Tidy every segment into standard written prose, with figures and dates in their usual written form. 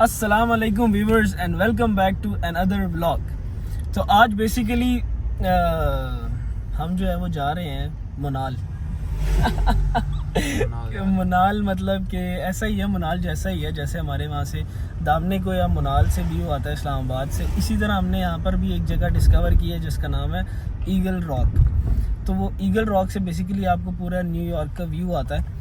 अस्सलाम वालेकुम viewers and welcome back to another vlog. तो आज बेसिकली हम जो है वो जा रहे हैं मुनाल। मुनाल मतलब कि ऐसा ही है, मुनाल जैसा ही है जैसे हमारे वहाँ से दामने को या मुनाल से व्यू आता है इस्लामाबाद से। इसी तरह हमने यहाँ पर भी एक जगह डिस्कवर की है जिसका नाम है ईगल रॉक। तो वो ईगल रॉक से बेसिकली आपको पूरा न्यूयॉर्क का व्यू आता है।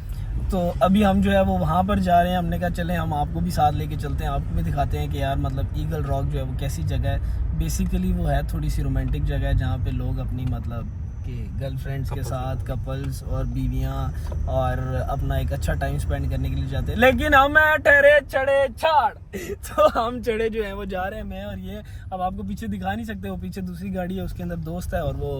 तो अभी हम जो है वो वहाँ पर जा रहे हैं। हमने कहा चलें हम आपको भी साथ लेके चलते हैं, आपको भी दिखाते हैं कि यार मतलब ईगल रॉक जो है वो कैसी जगह है। बेसिकली वो है थोड़ी सी रोमांटिक जगह है जहाँ पे लोग अपनी मतलब कि गर्लफ्रेंड्स के साथ कपल्स और बीवियाँ और अपना एक अच्छा टाइम स्पेंड करने के लिए जाते हैं। लेकिन हम ठहरे चढ़े छाड़ तो हम चढ़े जो है वो जा रहे हैं, मैं और ये। अब आपको पीछे दिखा नहीं सकते, वो पीछे दूसरी गाड़ी है उसके अंदर दोस्त है और वो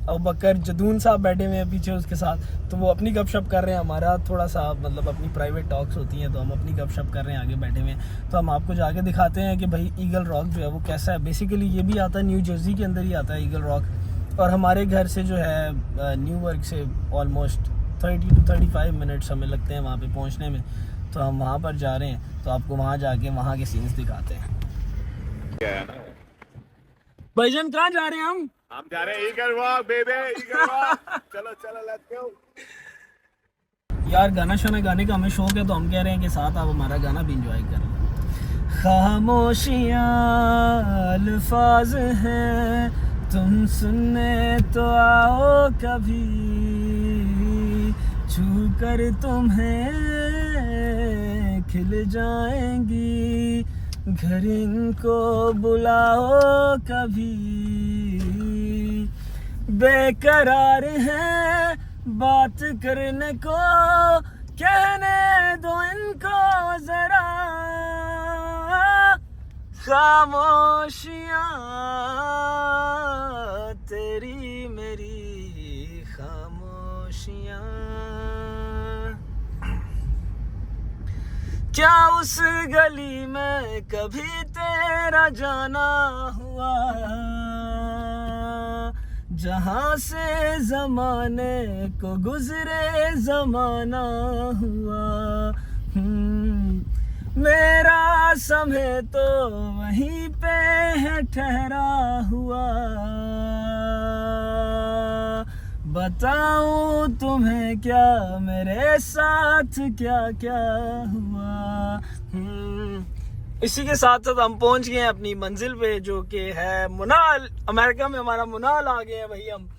अबूबकर जदून साहब बैठे हुए हैं पीछे उसके साथ। तो वो अपनी गपशप कर रहे हैं, हमारा थोड़ा सा मतलब अपनी प्राइवेट टॉक्स होती हैं तो हम अपनी गपशप कर रहे हैं आगे बैठे हुए हैं। तो हम आपको जाके दिखाते हैं कि भाई ईगल रॉक जो है वो कैसा है। बेसिकली ये भी आता है न्यू जर्सी के अंदर ही आता है ईगल रॉक, और हमारे घर से जो है न्यूयॉर्क से ऑलमोस्ट 30 to 35 मिनट्स हमें लगते हैं वहाँ पे पहुँचने में। तो हम वहाँ पर जा रहे हैं, तो आपको वहाँ जाके वहाँ के सीन्स दिखाते हैं। भाईजान कहाँ जा रहे हैं हम जा रहे हैं eagle rock baby, eagle rock. चलो चलो लेट्स गो। यार गाना शाना गाने का हमें शौक है, तो हम कह रहे हैं कि साथ आप हमारा गाना भी इंजॉय करें। खामोशियाँ अल्फाज हैं, तुम सुनने तो आओ कभी, छू कर तुम्हें खिल जाएंगी, घर इनको बुलाओ कभी। बेकरार है बात करने को, कहने दो इनको जरा, खामोशियाँ तेरी मेरी खामोशियाँ। क्या उस गली में कभी तेरा जाना हुआ, जहाँ से जमाने को गुजरे जमाना हुआ। मेरा समय तो वहीं पे है ठहरा हुआ, बताऊं तुम्हें क्या मेरे साथ क्या क्या हुआ। इसी के साथ साथ हम पहुंच गए हैं अपनी मंजिल पे जो कि है मुनाल। अमेरिका में हमारा मुनाल आ गए हैं भाई हम।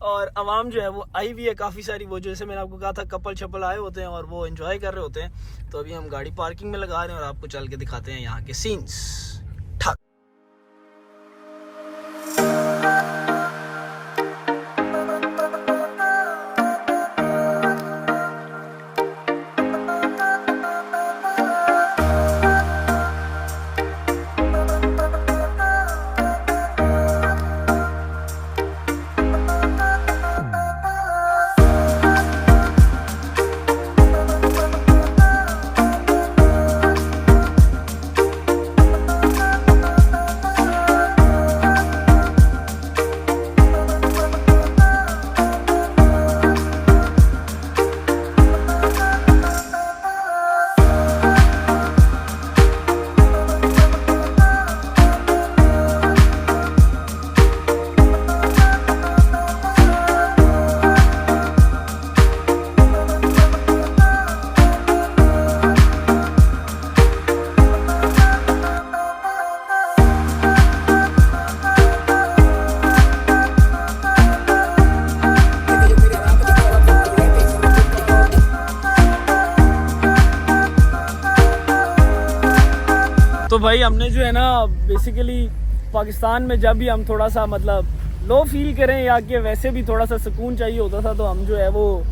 और आवाम जो है वो आई हुई है काफ़ी सारी, वो जैसे मैंने आपको कहा था कपल छपल आए होते हैं और वो एंजॉय कर रहे होते हैं। तो अभी हम गाड़ी पार्किंग में लगा रहे हैं और आपको चल के दिखाते हैं यहाँ के सीन्स। तो भाई हमने जो है ना बेसिकली पाकिस्तान में जब भी हम थोड़ा सा मतलब लो फील करें या कि वैसे भी थोड़ा सा सुकून चाहिए होता था, तो हम जो है वो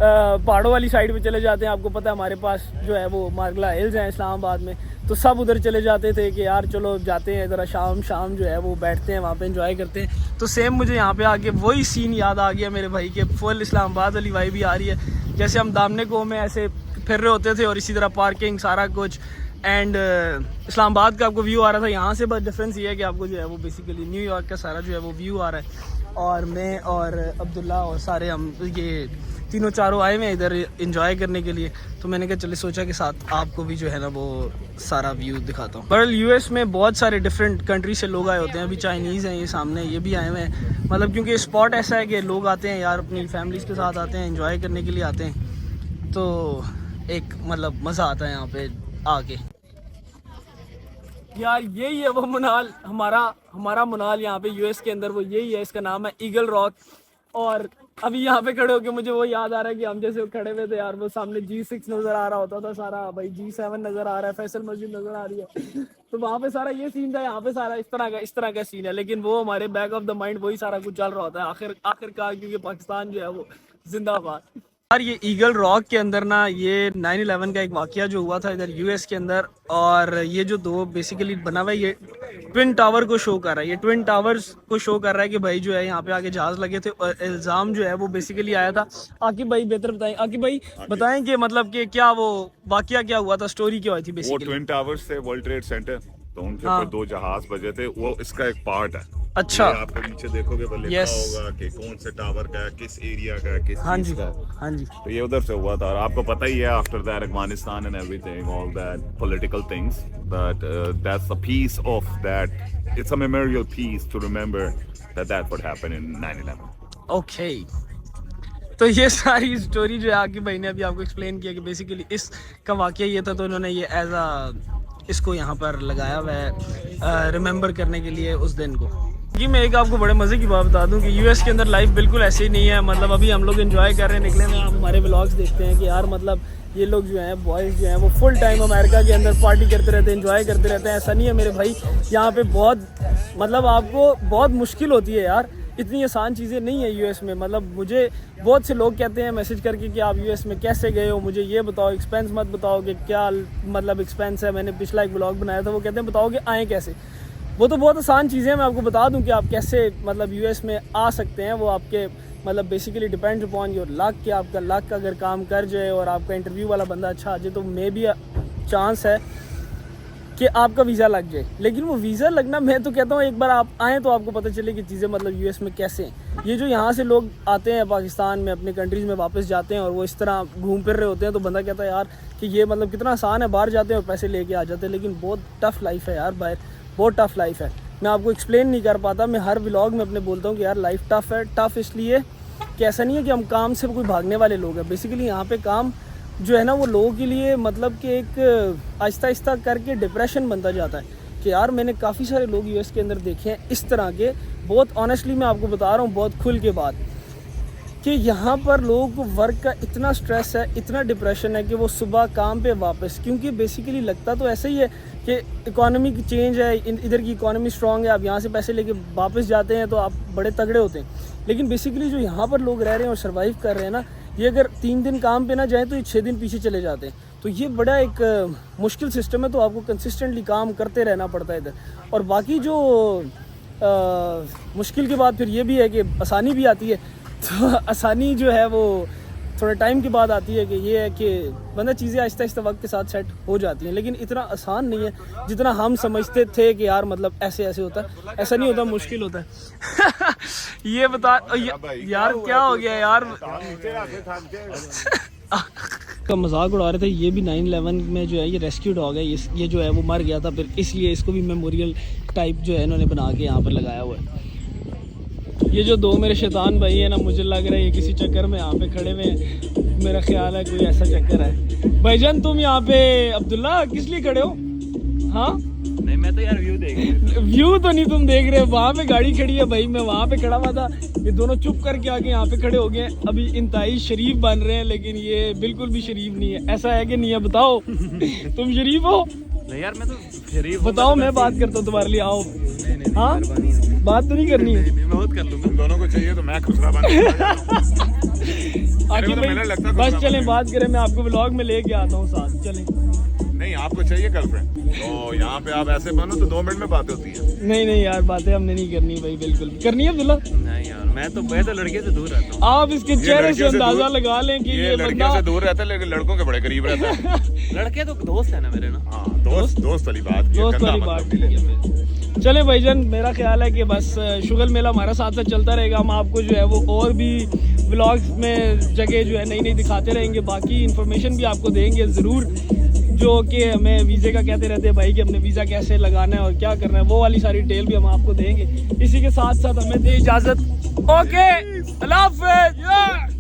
पहाड़ों वाली साइड पे चले जाते हैं। आपको पता है हमारे पास जो है वो मारगला हिल्स हैं इस्लामाबाद में, तो सब उधर चले जाते थे कि यार चलो जाते हैं ज़रा शाम जो है वो बैठते हैं वहाँ पे एंजॉय करते हैं। तो सेम मुझे यहाँ पे आके वही सीन याद आ गया मेरे भाई के, फुल इस्लामाबाद वाली वाइब भी आ रही है। जैसे हम दामने को में ऐसे फिर रहे होते थे और इसी तरह पार्किंग सारा कुछ एंड इस्लामाबाद का आपको व्यू आ रहा था। यहाँ से बस डिफरेंस ये है कि आपको जो है वो बेसिकली न्यूयॉर्क का सारा जो है वो व्यू आ रहा है। और मैं और अब्दुल्ला और सारे हम ये तीनों चारों आए हुए हैं इधर एंजॉय करने के लिए, तो मैंने कहा चलिए सोचा कि साथ आपको भी जो है ना वो सारा व्यू दिखाता हूँ। पर यूएस में बहुत सारे डिफरेंट कंट्री से लोग आए होते हैं, अभी चाइनीज़ हैं ये सामने, ये भी आए हुए हैं, मतलब क्योंकि स्पॉट ऐसा है कि लोग आते हैं यार अपनी फैमिलीज़ के साथ आते हैं, एंजॉय करने के लिए आते हैं, तो एक मतलब मज़ा आता है यहाँ पे आके। यार यही है वो मनाल, हमारा मनाल यहाँ पे यूएस के अंदर, वो यही है, इसका नाम है ईगल रॉक। और अभी यहाँ पे खड़े होके मुझे वो याद आ रहा है कि हम जैसे खड़े हुए थे यार, वो सामने G6 नज़र आ रहा होता था सारा, भाई G7 नज़र आ रहा है, फैसल मस्जिद नज़र आ रही है, तो वहाँ पे सारा ये सीन था, यहाँ पे सारा इस तरह का सीन है, लेकिन वो हमारे बैक ऑफ द माइंड वही सारा कुछ चल रहा होता है आखिरकार, क्योंकि पाकिस्तान जो है वो जिंदाबाद। यार ये ईगल रॉक के अंदर ना ये 9/11 का एक वाकया जो हुआ था इधर यूएस के अंदर, और ये जो दो बेसिकली बना हुआ है ये ट्विन टावर को शो कर रहा है, ये ट्विन टावर्स को शो कर रहा है कि भाई जो है यहाँ पे आगे जहाज लगे थे, और इल्ज़ाम जो है वो बेसिकली आया था। आकिब भाई बेहतर बताएं, आकिब भाई बताएं कि मतलब कि क्या वो वाकया क्या हुआ था, स्टोरी क्या हुई थी बेसिकली। वो ट्विन टावर्स थे वर्ल्ड ट्रेड सेंटर, तो उनके ऊपर 2 जहाज बजे थे, वो इसका एक पार्ट है। अच्छा, आपको नीचे देखोगे वो लिखा होगा कि कौन से टावर का है, किस एरिया का है, किस चीज का है। हाँ जी, तो ये उधर से हुआ था, और आपको पता ही है after that Afghanistan and everything, all that political things, but that's a piece of that, it's a memorial piece to remember that what happened in 9/11। Okay, तो ये सारी स्टोरी जो है आकिब भाई ने अभी आपको एक्सप्लेन किया कि बेसिकली इसका वाकया ये था, तो उन्होंने ये एज अ इसको यहाँ पर लगाया हुआ है रिमेंबर करने के लिए उस दिन को। कि मैं एक आपको बड़े मज़े की बात बता दूं कि यूएस के अंदर लाइफ बिल्कुल ऐसे ही नहीं है, मतलब अभी हम लोग एंजॉय कर रहे हैं, निकले में आप हमारे व्लॉग्स देखते हैं कि यार मतलब ये लोग जो हैं बॉयज़ जो हैं वो फुल टाइम अमेरिका के अंदर पार्टी करते रहते हैं, एंजॉय करते रहते हैं। ऐसा नहीं है मेरे भाई, यहाँ पे बहुत मतलब आपको बहुत मुश्किल होती है यार, इतनी आसान चीज़ें नहीं है यूएस में। मतलब मुझे बहुत से लोग कहते हैं मैसेज करके कि आप यूएस में कैसे गए हो, मुझे ये बताओ, एक्सपेंस मत बताओ कि क्या मतलब एक्सपेंस है। मैंने पिछला एक व्लॉग बनाया था, वो कहते हैं बताओ कि आएँ कैसे। वो तो बहुत आसान चीज़ें हैं, मैं आपको बता दूं कि आप कैसे मतलब यूएस में आ सकते हैं। वो आपके मतलब basically depends upon your luck, कि आपका लक अगर काम कर जाए और आपका इंटरव्यू वाला बंदा अच्छा आ जाए तो मे बी चांस है कि आपका वीज़ा लग जाए। लेकिन वो वीज़ा लगना, मैं तो कहता हूँ एक बार आप आएँ तो आपको पता चले कि चीज़ें मतलब यूएस में कैसे हैं। ये जो यहाँ से लोग आते हैं पाकिस्तान में अपने कंट्रीज़ में वापस जाते हैं और वो इस तरह घूम फिर रहे होते हैं, तो बंदा कहता है यार कि ये मतलब कितना आसान है, बाहर जाते हैं और पैसे लेके आ जाते हैं। लेकिन बहुत टफ़ लाइफ है यार बाहर, बहुत टफ़ लाइफ है। मैं आपको एक्सप्लेन नहीं कर पाता, मैं हर व्लॉग में अपने बोलता हूँ कि यार लाइफ टफ़ है। टफ़ इसलिए कि ऐसा नहीं है कि हम काम से कोई भागने वाले लोग हैं, बेसिकली यहाँ पे काम जो है ना वो लोगों के लिए मतलब कि एक आहिस्ता आहिस्ता करके डिप्रेशन बनता जाता है। कि यार मैंने काफ़ी सारे लोग यूएस के अंदर देखे हैं इस तरह के, बहुत ऑनेस्टली मैं आपको बता रहा हूँ, बहुत खुल के बात, कि यहाँ पर लोगों को वर्क का इतना स्ट्रेस है, इतना डिप्रेशन है कि वो सुबह काम पे वापस, क्योंकि बेसिकली लगता तो ऐसा ही है कि इकोनॉमी की चेंज है, इधर की इकोनॉमी स्ट्रॉन्ग है, आप यहाँ से पैसे लेके वापस जाते हैं तो आप बड़े तगड़े होते हैं। लेकिन बेसिकली जो यहाँ पर लोग रह रहे हैं और सर्वाइव कर रहे हैं ना, ये अगर 3 दिन काम पे ना जाए तो ये 6 दिन पीछे चले जाते हैं। तो ये बड़ा एक मुश्किल सिस्टम है, तो आपको कंसिस्टेंटली काम करते रहना पड़ता है इधर। और बाकी जो मुश्किल के बाद फिर ये भी है कि आसानी भी आती है। तो आसानी जो है वो थोड़े टाइम के बाद आती है, कि ये है कि बंदा चीज़ें आहिस्ता आहिस्ता वक्त के साथ सेट हो जाती हैं। लेकिन इतना आसान नहीं है जितना हम समझते थे कि यार मतलब ऐसे ऐसे होता है, ऐसा नहीं होता, मुश्किल होता है। ये बता यार क्या हो गया यार, का मजाक उड़ा रहे थे। ये भी 9/11 में जो है ये रेस्क्यू डॉग है, ये जो है वो मर गया था, फिर इसलिए इसको भी मेमोरियल टाइप जो है इन्होंने बना के यहाँ पर लगाया हुआ है। ये जो 2 मेरे शैतान भाई है ना, मुझे लग रहा है ये किसी चक्कर में यहाँ पे खड़े हुए हैं, मेरा ख्याल है कोई ऐसा चक्कर है। भाईजान तुम यहाँ पे अब्दुल्ला किस लिए खड़े हो? हाँ नहीं, मैं तो यार व्यू देख रहा हूँ। व्यू तो नहीं तुम देख रहे हो, वहाँ पे गाड़ी खड़ी है भाई, मैं वहाँ पे खड़ा हुआ था, ये दोनों चुप करके आके यहाँ पे खड़े हो गए। अभी इंतहाई शरीफ बन रहे हैं, लेकिन ये बिल्कुल भी शरीफ नहीं है। ऐसा है कि नहीं है बताओ? तुम शरीफ हो? नहीं यार मैं तो शरीफ बताओ, मैं बात करता हूँ तुम्हारे लिए, आओ। हाँ बात तो नहीं करनी है, मैं बहुत कर लूँगा। दोनों को चाहिए तो मैं खुसरा बन आखिर भाई बस चलें बात करें, मैं आपको व्लॉग में लेके आता हूँ साथ, चलें। नहीं, आपको चाहिए गर्लफ्रेंड, तो यहाँ पे आप ऐसे बनो तो 2 मिनट में बात होती है। नहीं यार बातें हमने नहीं करनी भाई, बिल्कुल करनी है अब्दुल्ला। नहीं यार मैं तो लड़के से दूर रहता हूँ। आप इसके चेहरे से अंदाजा लगा लें कि ये लड़कियों से दूर रहता है, लेकिन लड़कों के बड़े करीब रहता है। लड़के तो दोस्त है ना मेरे ना। हाँ, दोस्त वाली बात, दोस्त वाली बात। चले भाईजान, मेरा ख्याल है कि बस शुगल मेला हमारा साथ साथ चलता रहेगा। हम आपको जो है वो और भी व्लॉग्स में जगह जो है नई नई दिखाते रहेंगे, बाकी इन्फॉर्मेशन भी आपको देंगे ज़रूर, जो कि हमें वीज़े का कहते रहते हैं भाई कि हमने वीज़ा कैसे लगाना है और क्या करना है, वो वाली सारी डिटेल भी हम आपको देंगे। इसी के साथ साथ हमें दे इजाज़त। ओके, अल्लाह हाफ़िज़।